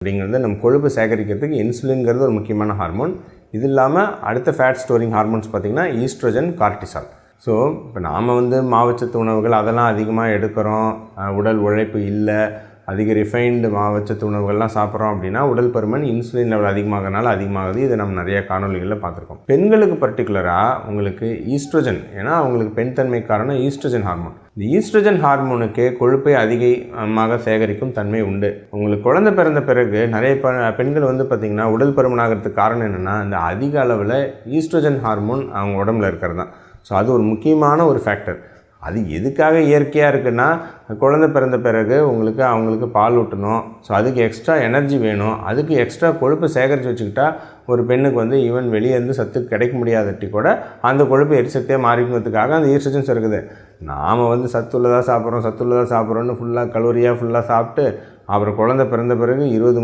அப்படிங்கிறது நம்ம கொழுப்பு சேகரிக்கிறதுக்கு இன்சுலின்ங்கிறது ஒரு முக்கியமான ஹார்மோன். இது இல்லாமல் அடுத்த ஃபேட் ஸ்டோரிங் ஹார்மோன்ஸ் பார்த்திங்கன்னா ஈஸ்ட்ரோஜன், கார்டிசால். ஸோ இப்போ நாம் மாவுச்சத்து உணவுகள் அதெல்லாம் அதிகமாக எடுக்கிறோம், உடல் உழைப்பு இல்லை, அதிக ரிஃபைன்டு மாவுச்சத்து உணவுகள்லாம் சாப்பிட்றோம் அப்படின்னா உடல் பருமன் இன்சுலின் லெவல் அதிகமாகறனால அதிகமாகுது. இதை நம்ம நிறைய காணொலிகளில் பார்த்துருக்கோம். பெண்களுக்கு பர்டிகுலராக உங்களுக்கு ஈஸ்ட்ரோஜன், ஏன்னா அவங்களுக்கு பெண் தன்மை காரணம் ஈஸ்ட்ரோஜன் ஹார்மோன். இந்த ஈஸ்ட்ரோஜன் ஹார்மோனுக்கு கொழுப்பை அதிகமாக சேகரிக்கும் தன்மை உண்டு. உங்களுக்கு குழந்தை பிறந்த பிறகு நிறைய பெண்கள் பார்த்திங்கன்னா உடல் பருமன் ஆகிறதுக்கு காரணம் என்னென்னா இந்த அதிக அளவில் ஈஸ்ட்ரோஜன் ஹார்மோன் அவங்க உடம்புல இருக்கிறது தான். ஸோ அது ஒரு முக்கியமான ஒரு ஃபேக்டர். அது எதுக்காக இயற்கையாக இருக்குன்னா, குழந்தை பிறந்த பிறகு அவங்களுக்கு பால் ஊட்டணும். ஸோ அதுக்கு எக்ஸ்ட்ரா எனர்ஜி வேணும். அதுக்கு எக்ஸ்ட்ரா கொழுப்பு சேகரித்து வச்சுக்கிட்டா ஒரு பெண்ணுக்கு ஈவன் வெளியே இருந்து சத்து கிடைக்க முடியாதட்டி கூட அந்த கொழுப்பு எரிசக்தியாக மாறிக்கிறதுக்காக அந்த ஈஸ்ட்ரோஜன்ஸ் இருக்குது. நாம் சத்துள்ளதாக சாப்பிட்றோன்னு ஃபுல்லாக கலோரியாக ஃபுல்லாக சாப்பிட்டு அப்புறம் குழந்தை பிறந்த பிறகு 20-30